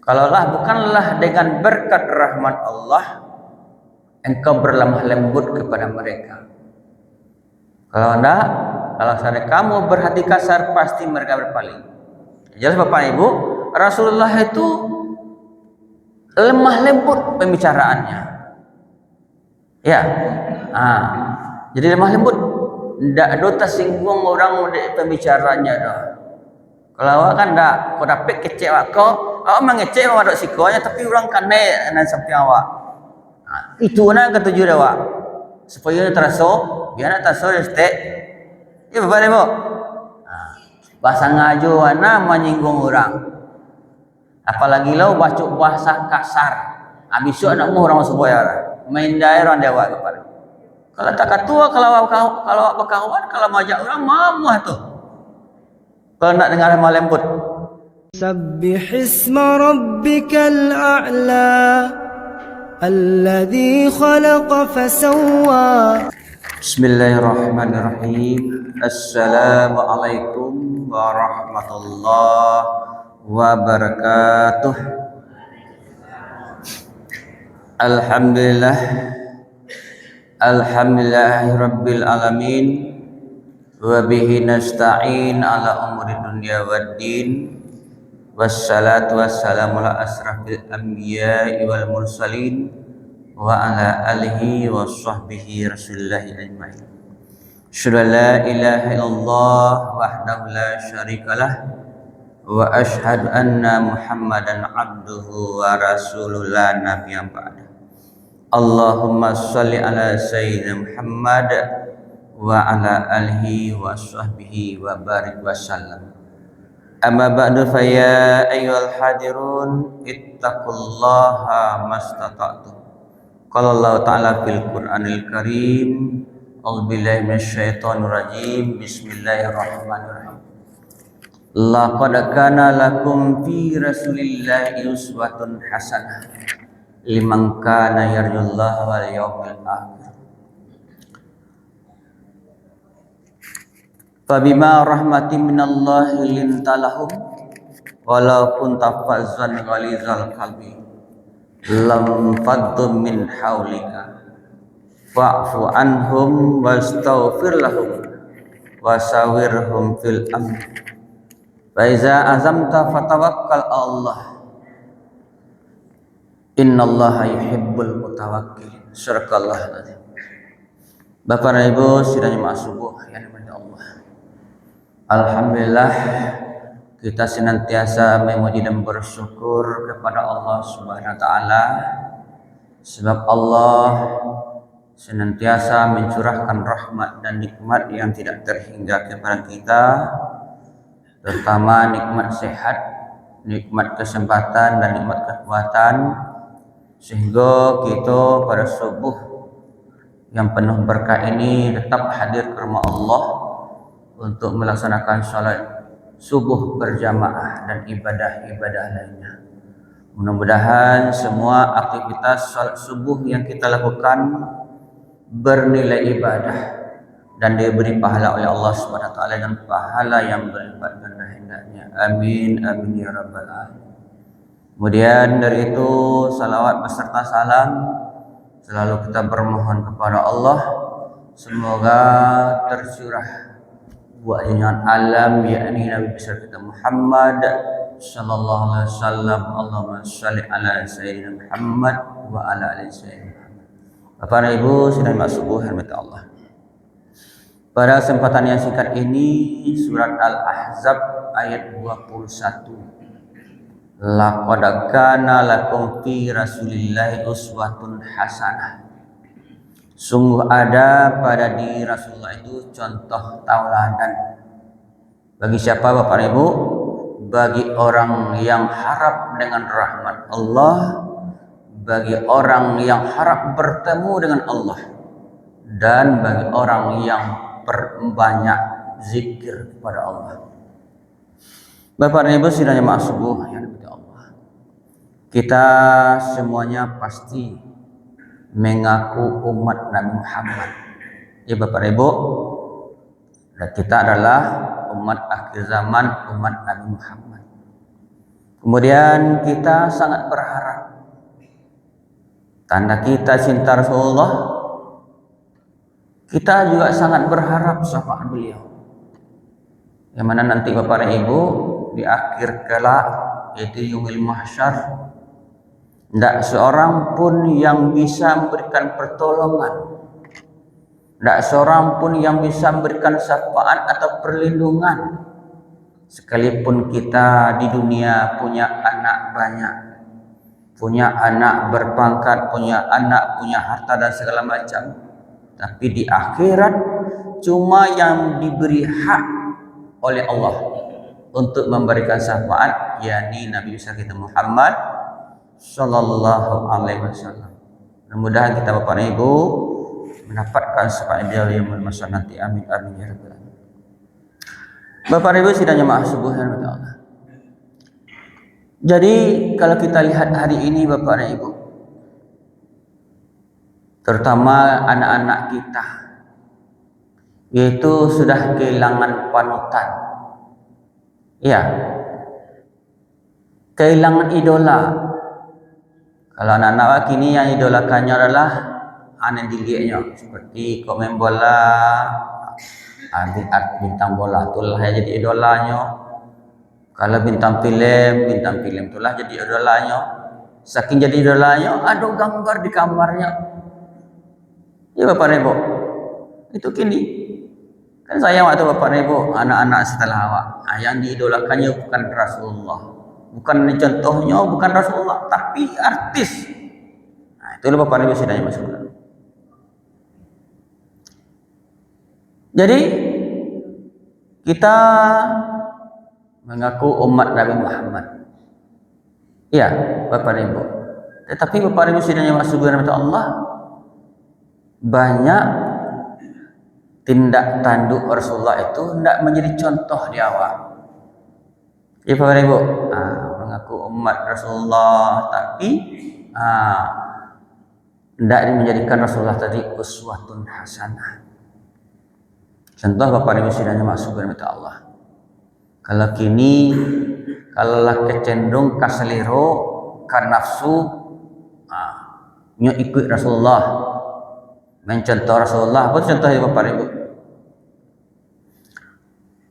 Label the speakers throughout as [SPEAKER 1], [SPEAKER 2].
[SPEAKER 1] Kalaulah bukanlah dengan berkat rahmat Allah engkau berlemah lembut kepada mereka. Kalau enggak, kalau seandainya kamu berhati kasar, pasti mereka berpaling. Jelas Bapak Ibu, Rasulullah itu lemah lembut pembicaraannya. Ya, jadi lemah lembut, tidak ada tersinggung orang pembicaranya dah. Kalau awak kan tak, kau dapat kecek awak mengecek awak dok sikonya, tapi orang kane dan sampai awak. Itu nak ketujuh awak, supaya terasa, biar nak terasa stek. Ya Bapak Ibu, bahasa ngaju mana menyinggung orang. Apalagi lo baca bahasa kasar, besok nak mau orang masuk boyar, main daerah dewa Bapak. Kalau tak katua, kalau berkawan, kalau majak orang mamah tu. Kalau nak dengar lemah lembut.
[SPEAKER 2] سبح اسم ربك الأعلى الذي خلق فسوى.
[SPEAKER 1] Bismillahirrahmanirrahim. Assalamualaikum warahmatullahi wabarakatuh. Alhamdulillahirabbil alamin. Wa bihi nasta'in ala umuri dunya waddin. Wassalatu wassalamu ala asrafil anbiya'i wal mursalin wa ala alihi wa sahbihi rasulillahi ajma'in. Asyhadu an la ilaha illallah wahdahu la syarikalah wa asyhadu anna Muhammadan abduhu wa rasuluhu la nabiyya ba'da. Allahumma shalli ala sayyidina Muhammad wa ala alihi wa sahbihi wa barik wa sallam. Amma ba'du fa ya ayyuhal hadirun ittaqullaha mastata'tum. Qala Allah ta'ala fil Qur'anil Karim, a'udzubillahi minasyaitonir rajim. Bismillahirrahmanirrahim. Laqad kana lakum fi Rasulillahi uswatun hasanah liman kana yarjullaha wal yawmil akhir. Fabima rahmatin minallahi lintalahum walau kunta fazzan ghalizal qalbi lam faddu min haulika fa'fu anhum wastaghfir lahum wasawirhum fil amr fa iza azamta fatawakkal Allah innallaha yuhibbul mutawakkilin. Surahullah azim. Bapak dan Ibu sidang jemaah subuh yang dimiliki Allah, alhamdulillah kita senantiasa memuji dan bersyukur kepada Allah Subhanahu wa taala, sebab Allah senantiasa mencurahkan rahmat dan nikmat yang tidak terhingga kepada kita, terutama nikmat sehat, nikmat kesempatan dan nikmat kekuatan, sehingga kita pada subuh yang penuh berkah ini tetap hadir ke rumah Allah untuk melaksanakan salat subuh berjamaah dan ibadah-ibadah lainnya. Mudah-mudahan semua aktivitas salat subuh yang kita lakukan bernilai ibadah dan diberi pahala oleh Allah Subhanahu wa taala dan pahala yang berlipat ganda hendaknya. Amin amin ya rabbal alamin. Kemudian dari itu salawat beserta salam selalu kita bermohon kepada Allah semoga tercurah buat junjungan alam yakni Nabi besar kita Muhammad sallallahu alaihi wasallam. Allahumma shalli ala sayyidina Muhammad wa ala ali sayyidina Muhammad. Bapak dan Ibu sidang jemaah subuh hormat Allah. Pada kesempatan yang singkat ini surat Al-Ahzab ayat 21. Laqad kana lakum fi Rasulillahi uswatun hasanah. Sungguh ada pada diri Rasulullah itu contoh tauladan. Bagi siapa Bapak dan Ibu? Bagi orang yang harap dengan rahmat Allah, bagi orang yang harap bertemu dengan Allah, dan bagi orang yang berbanyak zikir kepada Allah. Bapak dan Ibu sidang jemaah subuh yang dimuliakan Allah, kita semuanya pasti mengaku umat Nabi Muhammad. Ya Bapak Ibu, kita adalah umat akhir zaman, umat Nabi Muhammad. Kemudian kita sangat berharap, tanda kita cinta Rasulullah, kita juga sangat berharap syafaat beliau. Yang mana nanti Bapak dan Ibu di akhir kelak, yaitu yaumul mahsyar, tidak seorang pun yang bisa memberikan pertolongan, tidak seorang pun yang bisa memberikan syafaat atau perlindungan. Sekalipun kita di dunia punya anak banyak, punya anak berpangkat, punya anak, punya harta dan segala macam, tapi di akhirat cuma yang diberi hak oleh Allah untuk memberikan syafaat, yakni Nabi besar kita Muhammad sallallahu alaihi wasallam. Mudah-mudahan kita Bapak dan Ibu mendapatkan syafaat beliau yang bermasa nanti. Amin amin ya rabbal alamin. Bapak dan Ibu sidang jemaah subhanahu wa ta'ala. Jadi kalau kita lihat hari ini Bapak dan Ibu, terutama anak-anak kita, yaitu sudah kehilangan panutan. Ya, kehilangan idola. Kalau anak-anak kini yang idolakannya adalah anak didiknya, seperti komen bola, bintang bola itulah yang jadi idolanya. Kalau bintang film itulah jadi idolanya. Saking jadi idolanya, ada gambar di kamarnya. Ya Bapak dan Ibu, itu kini. Kan saya waktu Bapak dan Ibu, anak-anak setelah awak, yang diidolakannya bukan Rasulullah, bukan contohnya, bukan Rasulullah, tapi artis. Nah, itulah Bapak dan Ibu sidangnya masuk. Jadi kita mengaku umat Nabi Muhammad. Ya, Bapak dan Ibu. Tetapi Bapak dan Ibu sidangnya masuk kepada Allah, banyak tindak tanduk Rasulullah itu tidak menjadi contoh di awal. Ya Bapak dan Ibu, mengaku umat Rasulullah, tapi tidak menjadikan Rasulullah tadi uswatun hasanah. Contoh Bapak dan Ibu sidangnya masuk kepada Allah. Kalau kini, kalau lah kecenderung kaseliro, kan nafsu, nyo ikut Rasulullah, mencontoh Rasulullah. Apa contoh Bapak dan Ibu?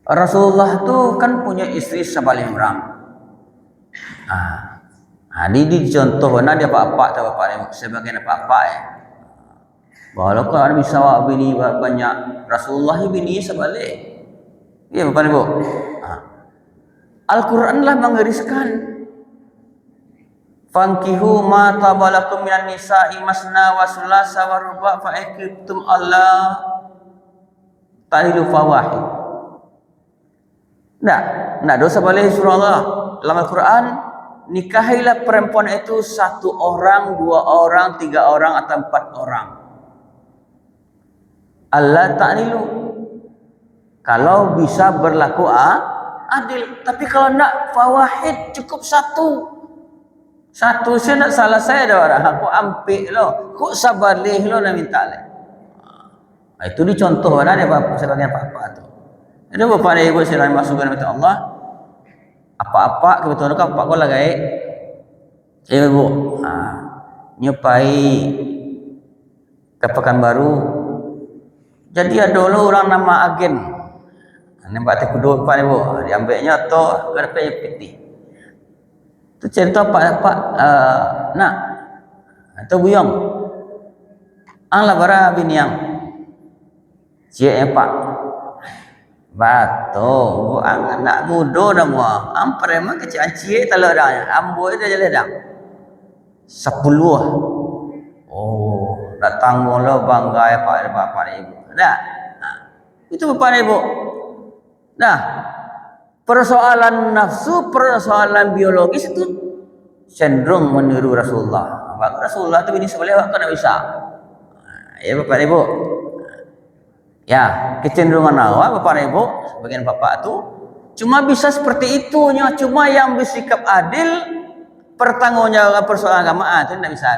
[SPEAKER 1] Rasulullah tu kan punya istri sebaling orang. Ini dicontoh, mana dia apa-apa tu Bapak dan Ibu, sebagian apa-apa ya. Walau kalau bisa bini banyak, Rasulullah bini sebalik. Ya Bapak dan Ibu. Al-Quran lah menggariskan, fankihu ma tabalakum minan nisa'i masna wa sulasa wa ruba' fa iktum Allah tahilu fawahid. Nah dosa balik surah Allah dalam Al-Quran, nikahilah perempuan itu 1 orang, 2 orang, 3 orang atau 4 orang. Allah ta'nilu, kalau bisa berlaku adil. Tapi kalau nak fawahid cukup 1. Saya nak salah saya ada orang, aku ampik lo, kok sabarlih lo nak minta le. Itu dicontoh mana dia sebagian apa-apa tu. Jadi Bapak dan Ibu sekalian masukkan kepada Allah, apa-apa kebetulan apa kau lagai. Ibu, nyupai ke Pekanbaru. Jadi ada dulu orang nama agen. Nampak tak kedua Pak Ibu, diambilnya tu kerapnya piti. Tu cerita Pak nak atau buyong. Anglah bara biniang. Cik Pak. Batu, anak muda dah mua. Ampere mah kecil cik talak dah. Ambo dah jalan dah. 10. Oh, datang mula bangga Pak Ibu. Dah. Itu Bapak Ibu. Nah, persoalan nafsu, persoalan biologis itu cenderung meniru Rasulullah. Rasulullah itu ini sebelah waktu tak bisa. Ya Bapak Ibu. Ya, kecenderungan awak Bapak Ibu, sebagian Bapak itu cuma bisa seperti itunya, cuma yang bersikap adil, pertanggungjawaban persoalan agama itu tidak bisa.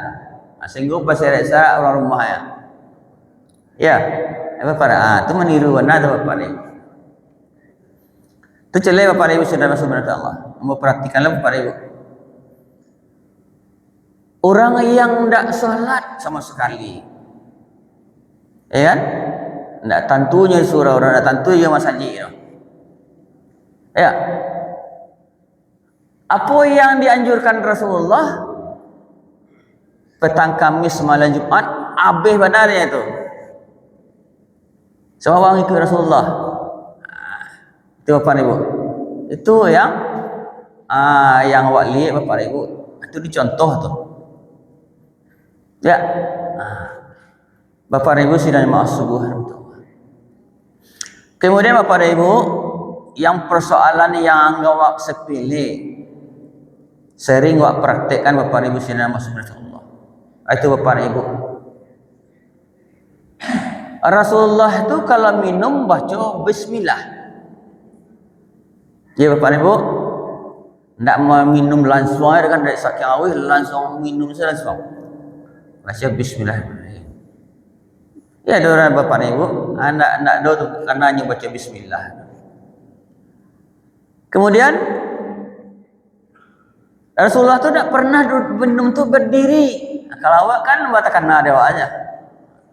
[SPEAKER 1] Sehingga pasal rasa orang rumah ya. Ya, Bapak, itu meniru mana Bapak Ibu. Itu celai Bapak Ibu sudah masuk kepada Allah. Memperhatikanlah Bapak Ibu. Orang yang tidak sholat sama sekali, ya kan? Tidak tentunya surah orang, tidak tentunya masjid. Ya. Apa yang dianjurkan Rasulullah petang Kamis malam Jumat, habis benarnya itu. Semua orang ikut Rasulullah. Itu Bapak Ibu. Itu yang awak lihat Bapak Ibu. Itu dicontoh tuh. Ya. Bapak Ibu sidang maaf subuh. Kemudian Bapak Ibu, yang persoalan yang awak sepele sering awak praktekkan Bapak Ibu sidang maaf subuh. Itu Bapak Ibu. Rasulullah itu kalau minum baca bismillah. Ya Bapak Ibu, tidak mau minum langsung kan dari sakit awih langsung minum saja langsung. Baca bismillahirrahmanirrahim. Ya ada orang Bapak Ibu, tidak ada tu karena hanya baca bismillah. Kemudian Rasulullah tu tidak pernah minum tu berdiri. Kalau awak kan mengatakan ada awaknya.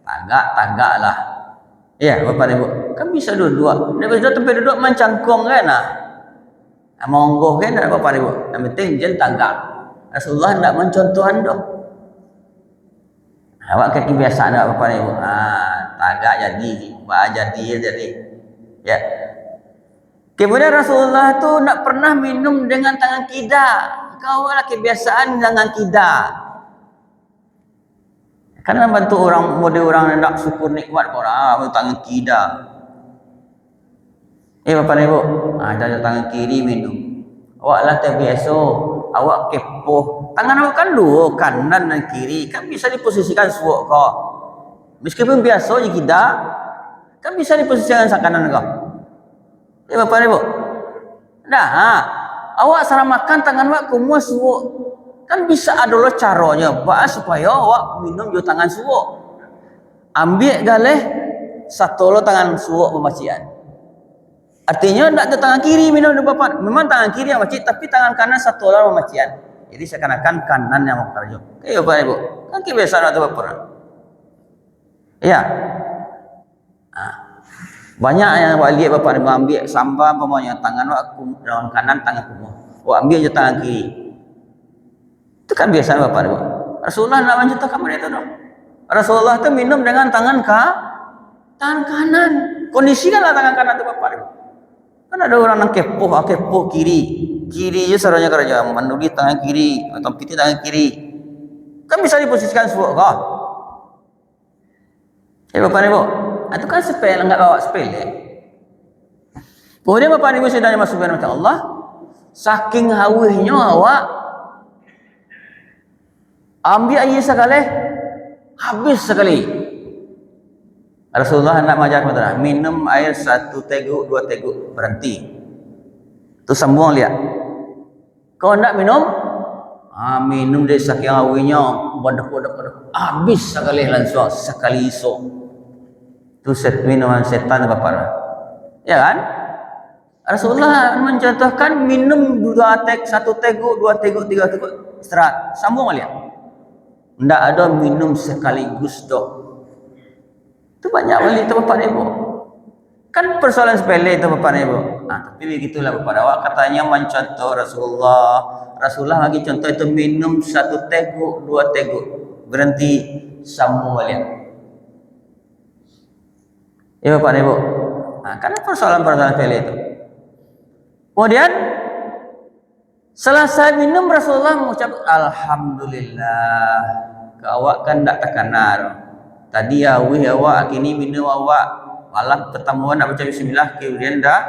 [SPEAKER 1] Tagak lah. Ya Bapak Ibu, kan bisa duduk. Dia bisa tempat duduk mencangkung kan nah. Monggo kan Bapak Ibu. Yang penting jen tagak. Rasulullah tidak mencontoh anda. Awak kan kebiasaan Bapak Ibu. Tagak jadi. Ya. Kemudian Rasulullah tu tidak pernah minum dengan tangan kida. Kau lah kebiasaan dengan kida. Karena bantu orang model orang nak syukur nikmat orang tangan kida. Bapak Ibu, ada tangan kiri minum. Awak lah terbiasa, awak kepoh. Tangan awak kan dua, kanan dan kiri. Kan bisa diposisikan suuk kau. Meskipun biasa je kida, kan bisa diposisikan sang kanan kau. Bapak Ibu. Nah, awak salah makan tangan awak kumua suuk. Kan bisa adalah caranya supaya awak minum jo tangan suuk. Ambil galeh satu lo tangan suuk pemacian. Artinya tidak ada tangan kiri minum di Bapak. Memang tangan kiri yang macit tapi tangan kanan satu lo pemacian. Jadi seakan-akan kanan yang mau kerja. Bapak Ibu. Kan kebiasaan atau Bapak. Ya. Banyak yang awak lihat Bapak Ibu ambil sambal pemanya tangan awak dalam kanan tangan kumur. Awak ambil je tangan kiri. Itu kan biasa Bapak Ibu. Rasulullah tidak mencontoh kamu itu dong. Rasulullah itu minum dengan tangan kanan. Kondisikanlah tangan kanan itu Bapak Ibu. Kan ada orang yang kepoh kiri. Kiri je saranya kerja menulis tangan kiri atau piti tangan kiri. Kan bisa diposisikan suuk kah? Bapak Ibu, itu kan sepele enggak bawa sepele. Kemudian Bapak Ibu sedang masuk ke Allah, saking hawihnya awak ambil air sekali, habis sekali. Rasulullah nak mengajar kepada minum air 1 teguk, 2 teguk, berhenti. Tu sambung lihat. Kau nak minum? Minum dari saking awinya, bodoh. Habis sekali langsung, sekali esok. Tu minuman setan Bapak. Ya kan? Rasulullah mencontohkan minum 1 teguk, 2 teguk, 3 teguk, istirahat. Sambung lihat. Tidak ada minum sekaligus doh. Itu banyak wali itu Bapak Ibu. Kan persoalan sepele itu Bapak Ibu. Tapi begitulah Bapak. Awak katanya mencontoh Rasulullah lagi contoh itu minum 1 teguk, 2 teguk, berhenti, sambung lihat. Ya Bapak Ibu. Karena persoalan sepele itu. Kemudian selesai minum Rasulullah mengucap Alhamdulillah. Awak kan tak terkenal. Tadi awak kini minum awak malam pertemuan nak baca bismillah kemudian dah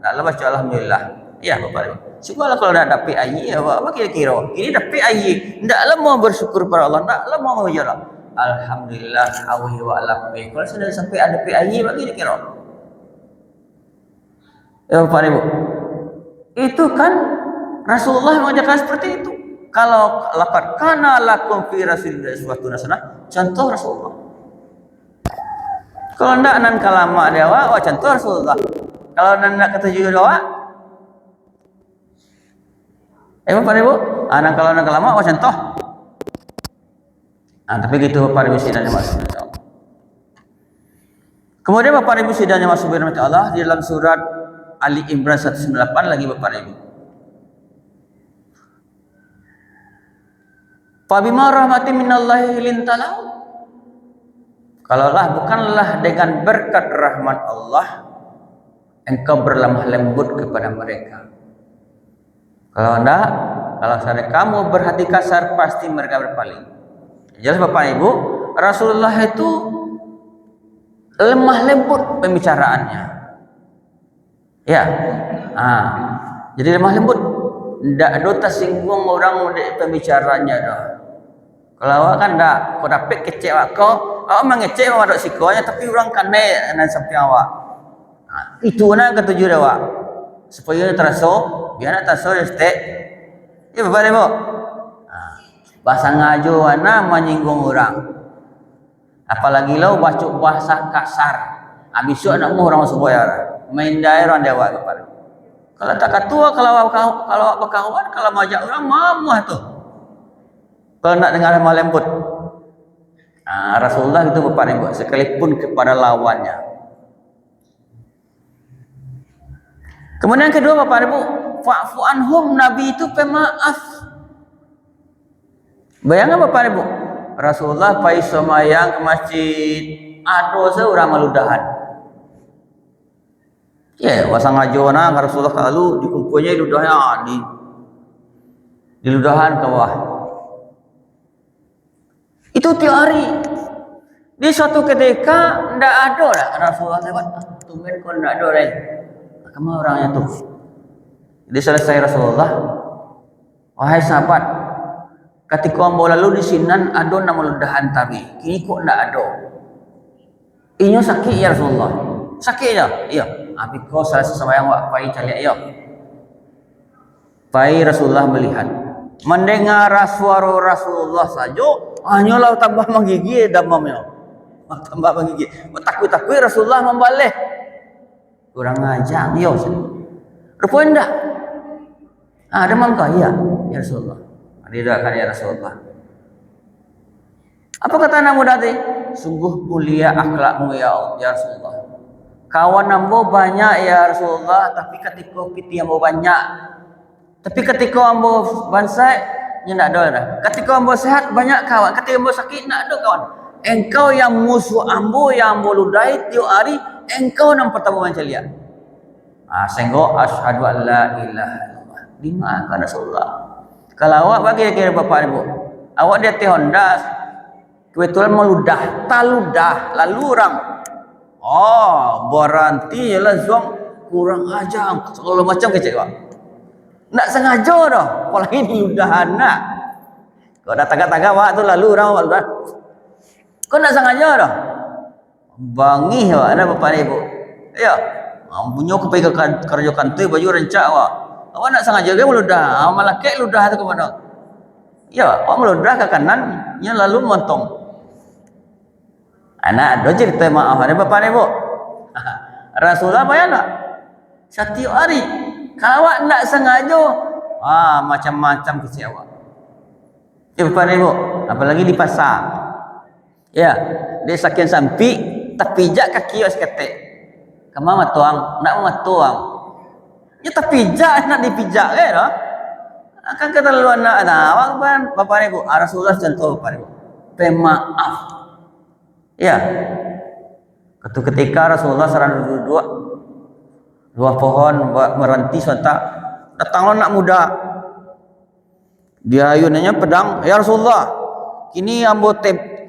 [SPEAKER 1] baca Alhamdulillah. Ya Bapak Ibu. Cubalah kalau dah dapat air apa kira-kira. Ini dapat air. Ndaklah mau bersyukur pada Allah, ndaklah mau mengujar Alhamdulillah awi wa alafi. Kalau sudah sampai ada air bagi kira. Ya Bapak Ibu. Itu kan Rasulullah mengajarkan seperti itu. Kalau laqad kana lakum fi rasulillahi uswatun hasanah, contoh Rasulullah. Kalau ndak nan kalama dia awak contoh Rasulullah. Kalau nan nak ketujuh awak Bapak Ibu, kalau lama macam toh. Tapi gitu Bapak Ibu sidang masuk Allah. Kemudian Bapak Ibu sidang masuk Allah di dalam surat Ali Imran 198 lagi Bapak Ibu. Fa bima rahmatin minallahi lintalau. Kalaulah bukanlah dengan berkat rahmat Allah engkau berlemah lembut kepada mereka. Kalau enggak, kalau sampai kamu berhati kasar pasti mereka berpaling. Jelas Bapak Ibu, Rasulullah itu lemah lembut pembicaraannya. Ya. Jadi lemah lembut. Tidak ada tersinggung orang di pembicaranya dah. Kalau awak kan tak, kau dapat kecek awak mengecek awak dok sikonya, tapi orang kane dan sampai awak. Itu nak ketujuh awak. Supaya terasa, biar nak terasa stek. Ya Bapak Ibu. Bahasa ngajo ana menyinggung orang. Apalagi lo baca bahasa kasar. Besok nak orang masuk boyar. Main daerah dewa Bapak Ibu. Kalau tak ketua, kalau berkawan, kalau majak orang mamah tu. Kalau nak dengar lemah lembut. Rasulullah itu Bapak Ibu, sekalipun kepada lawannya. Kemudian kedua Bapak Ibu, fa'fu anhum, Nabi itu pemaaf. Bayangkan Bapak Ibu, Rasulullah pergi semayang ke masjid, ada seorang meludahan. Ya, pasang ngajo na Rasulullah kalau dikumpulnya ludahnya di ludahan ke bawah. Itu tiap hari. Di suatu ketika ndak ada lah Rasulullah lewat. Tumben kau ndak ada lagi. Kemana orangnya tu? Jadi selesai Rasulullah, wahai sahabat, ketika ambo lalu di sinan ada nama ludahan tadi. Kini kok ndak ada. Inyo sakit ya Rasulullah. Sakit ya? Iya. Tapi kau selesai sembahyang wak pai cari ayo. Pai Rasulullah melihat, mendengar suara Rasulullah saja, hanyalah tambah menggigil damamnya. Tambah menggigil. Takut Rasulullah membalik. Kurang ajar yo. Rupanya enggak. Demam kau iya, ya Rasulullah. Didoakan ya Rasulullah. Apa kata anak muda tadi? Sungguh mulia akhlakmu ya Rasulullah. Kawan ambo banyak ya Rasulullah, tapi ketika kita ambo banyak, tapi ketika ambo bansai, nya nak ada dah. Ketika ambo sehat banyak kawan, ketika ambo sakit nak ada kawan. Engkau yang musuh ambo, yang ambo ludai tiap hari, engkau yang pertama menceliak. Sehingga asyhadu an la ilaha illallah. Dimakan Rasulullah. Kalau awak bagi kira Bapak Ibu, awak dia teh Honda, kebetulan meludah, taludah, lalu orang. Berhenti ialah zong kurang ajar. Kalau macam kecil kau. Nak sengaja dah. Apalagi di ludahan nak. Kau dah tagak-tagak wak tu lalu orang wak ludah. Kau nak sengaja dah. Bangih wak ada Bapak Ibu. Ya. Punya aku pergi ke kerja kantor baju rencak wak. Awak nak sengaja ke meludah. Malah kek ludah tu ke mana? Ya, awak meludah ke kanan, nya lalu montong. Anak ada cerita maaf ada Bapak Ibu. Rasulullah bayar tak? Setiap hari. Kalau awak nak sengaja, macam-macam kecil awak. Ya Bapak Ibu, apalagi di pasar. Ya, dia sakit sampi, tak pijak kaki awak seketik. Kamu matuang, nak matuang. Ya tak pijak, nak dipijak ke dah. Akan kata lalu anak awak kan Bapak Ibu. Rasulullah contoh Bapak Ibu. Pemaaf. Ya, ketika Rasulullah serang dua pohon meranti sontak, datanglah anak muda. Dia ayunnya pedang, ya Rasulullah, kini ambo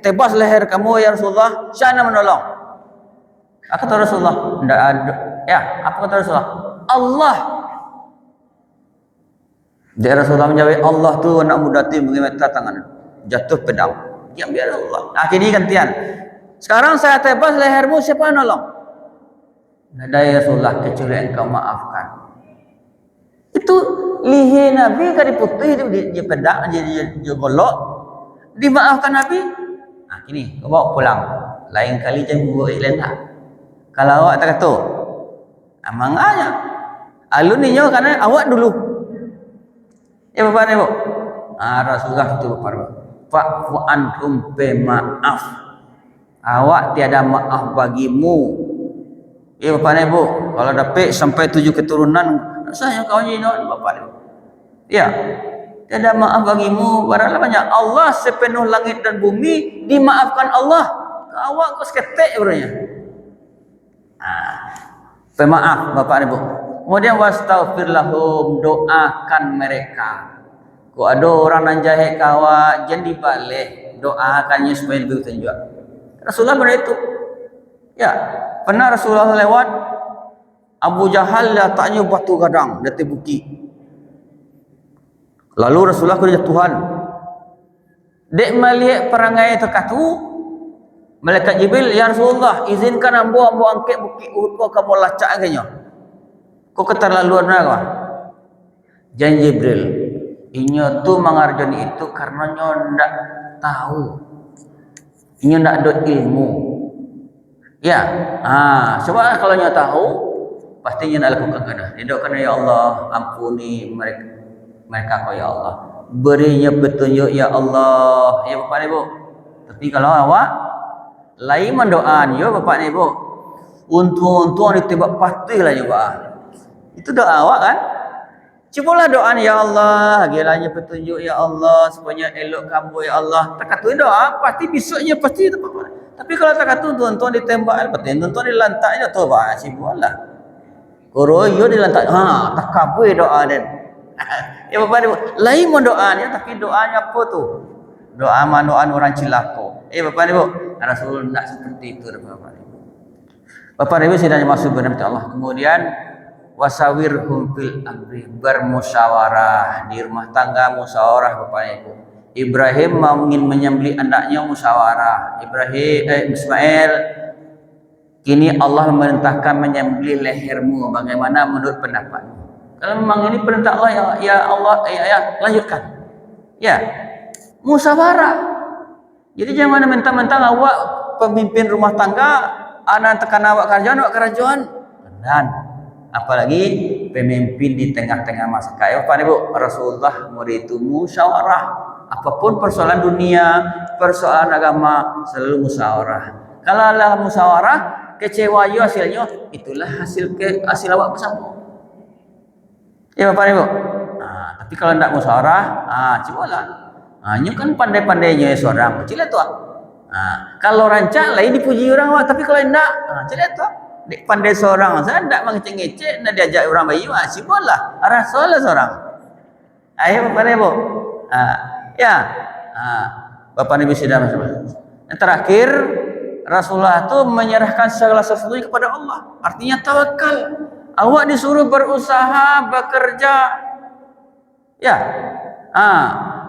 [SPEAKER 1] tebas leher kamu ya Rasulullah, siapa menolong? Apa kata Rasulullah? Tidak ada. Ya, apa kata Rasulullah? Allah. Dia Rasulullah menjawab, Allah tu anak muda tu mengemetar tangan, jatuh pedang. Diam biar Allah. Kini gantian. Sekarang saya tebas lehermu, siapa yang nolong? Tidak ada ya Rasulullah kecuali engkau maafkan. Itu lihi Nabi kan diputih di pedang, di golok, dimaafkan Nabi. Kini kau bawa pulang. Lain kali jangan buat iklan tak. Kalau awak tak kata, amang aja. Alun ni karena awak dulu. Bapak Ibu. Rasulullah itu Bapak Ibu. Fa'fu anhum, maaf. Awak tiada maaf bagimu. Bapak Ibu, kalau dapat sampai 7 keturunan, saya kau ni Bapak Ibu. Ya, tiada maaf bagimu. Baranglah banyak Allah sepenuh langit dan bumi dimaafkan Allah. Awak kau seketek beranya. Pemaaf Bapak Ibu. Kemudian wastaghfir lahum, doakan mereka. Kau ada orang nan jahat kawa, jangan dibalik, doakannya supaya lebih tunjuk. Rasulullah pada itu. Ya, pernah Rasulullah lewat, Abu Jahal letaknya batu gadang di bukit. Lalu Rasulullah kerja Tuhan. Dek melihat perangai terkatu, malaikat Jibril, ya Rasulullah, izinkan ambo angkat bukit Uhud kau kamu lacak agaknya. Kau keterlaluan apa? Jangan Jibril, inyo tu mengarjani itu karena nyo ndak tahu. Inyo ndak ada ilmu. Ya, sebab kalau nyo tahu, pasti nyo nak lakukan kena. Doakan ya Allah, ampuni mereka kau ya Allah. Berinya petunjuk ya Allah. Ya Bapak Ibu. Tapi kalau awak lain mendoaan ya Bapak Ibu. Untung ditembak patilah juga. Itu doa awak kan? Cubalah doa ya Allah, giranya petunjuk ya Allah, supaya elok kamu ya Allah. Tak kata doa, pasti besoknya pasti tepat. Tapi kalau tak kata tuan-tuan ditembak, pasti tuan-tuan dilantaknya tu bah sibulah. Koroyo dilantak, tak kabul doa dan. Ya Bapak Ibu, lain mendoanya tapi doanya apa tu? Doa manuan orang cilaka. Bapak Ibu, Rasul nak seperti itu Bapak Ibu. Bapak Ibu sedang masuk benar Allah. Kemudian wasawirhum fil amri, bermusyawarah di rumah tangga, musyawarah Bapak Ibu. Ibrahim mau ingin menyembelih anaknya, musyawarah. Ismail, kini Allah memerintahkan menyembelih lehermu, bagaimana menurut pendapatmu? Kalau memang ini perintah Allah, ya Allah, lanjutkan. Ya, musyawarah. Jadi jangan mentang-mentang awak pemimpin rumah tangga, anak tekan awak kerajaan. Dan apalagi pemimpin di tengah-tengah masyarakat. Pak Ibu, Rasulullah murid itu musyawarah. Apapun persoalan dunia, persoalan agama, selalu musyawarah. Kalau Allah musyawarah, kecewa yo hasilnya, itulah hasil awak bersama. Ya Bapak Ibu. Tapi kalau tidak musyawarah, cubalah. Nyo kan pandai-pandainya seorang, cila tu. Kalau rancak lain dipuji orang, tapi kalau tidak, cila tu. Dek pandai seorang, saya tidak mengecek-ngecek, nak diajak orang bayi, cubalah. Rasulullah seorang. Ayah Bapak Ibu. Ya. Bapak Ibu sudah masuk. Yang terakhir, Rasulullah itu menyerahkan segala sesuatunya kepada Allah. Artinya tawakal. Awak disuruh berusaha, bekerja. Ya.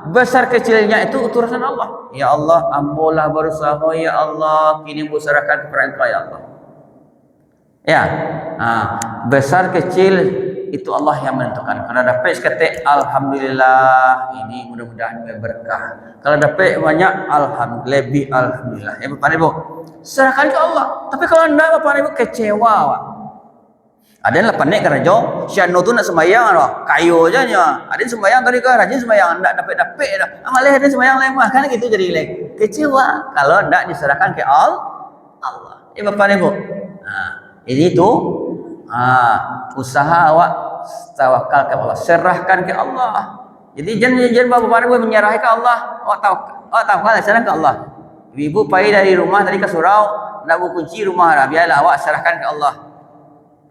[SPEAKER 1] Besar kecilnya itu utusan Allah. Ya Allah, ambolah berusaha, ya Allah, kini berserahkan kepada Engkau ya Allah. Ya. Besar kecil itu Allah yang menentukan. Kalau dapat seketik, alhamdulillah, ini mudah-mudahan berkah. Kalau dapat banyak, alhamdulillah, lebih alhamdulillah. Ya Bapak Ibu, serahkan ke Allah. Tapi kalau anda Bapak Ibu kecewa, Pak. Ada yang pandai kerja, syanu tu nak sembahyang lah, kayu aja nya. Ada yang sembahyang tadi kan, rajin sembahyang, tak dapat dah. Amalih ada sembahyang lain mah, kan gitu jadi lek. Kecewa kalau tidak diserahkan ke Allah. Ya Bapak Ibu. Ini tu usaha awak tawakal ke Allah, serahkan ke Allah. Jadi jangan Bapak Ibu menyerahkan ke Allah, awak tawakal serahkan ke Allah. Ibu pergi dari rumah tadi ke surau, nak buka kunci rumah dah, biarlah awak serahkan ke Allah.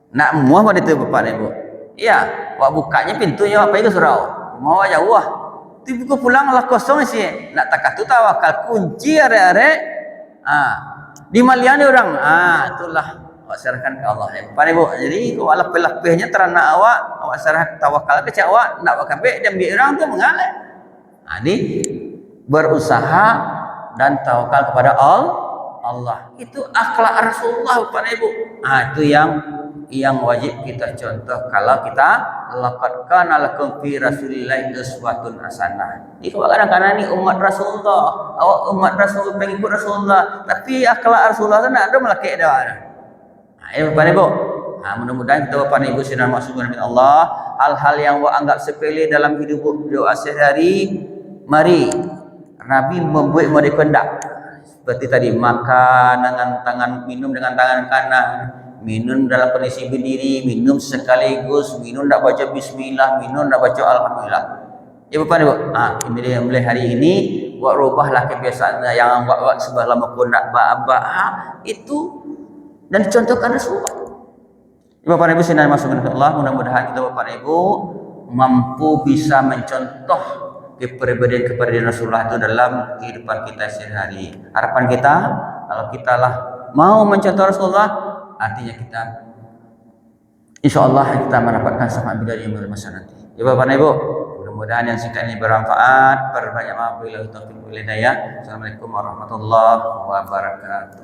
[SPEAKER 1] Nak muah pada itu Bapak Ibu. Iya, awak bukanya pintunya awak pergi ke surau. Rumah awak jauh ah. Tu buku pulang lah kosong sih. Nak takatu tawakal kunci are-are. Di malian dia orang. Itulah awak serahkan ke Allah. Bapak Ibu. Jadi kalau lapih-lapihnya terana awak serah tawakal ke awak nak awak kabeh dan biar orang tu mengalah. Ini berusaha dan tawakal kepada Allah. Itu akhlak Rasulullah Bapak Ibu. Itu yang wajib kita contoh kalau kita laqad kana lakum fi rasulillahi uswatun hasanah. Ini kadang-kadang ni umat Rasulullah, awak umat Rasul pengikut Rasulullah, tapi akhlak Rasulullah tu nak ada melakik dah. Ya Bapak Ibu. Mudah-mudahan kita Bapak Ibu sinar maksud Allah, hal-hal yang awak anggap sepele dalam hidup doa sehari-hari, mari Nabi membuat mereka hendak. Seperti tadi, makan dengan tangan, minum dengan tangan kanan, minum dalam kondisi berdiri, minum sekaligus, minum tak baca bismillah, minum tak baca alhamdulillah. Ya Bapak Ibu, ini dia mulai hari ini buat rubahlah kebiasaan yang buat sebelah lama pun nak itu dan dicontohkan Rasulullah. Ya Bapak Ibu sinar masuk ke Allah, mudah-mudahan kita Bapak Ibu mampu bisa mencontoh kepribadian Rasulullah itu dalam kehidupan kita sehari-hari. Harapan kita kalau kita lah mau mencontoh Rasulullah, artinya kita insyaallah kita mendapatkan syafaat beliau yang bermasa nanti. Ya Bapak Ibu, mudah-mudahan yang singkat ini bermanfaat. Perbanyak maaf bila taufiq wal hidayah. Assalamualaikum warahmatullahi wabarakatuh.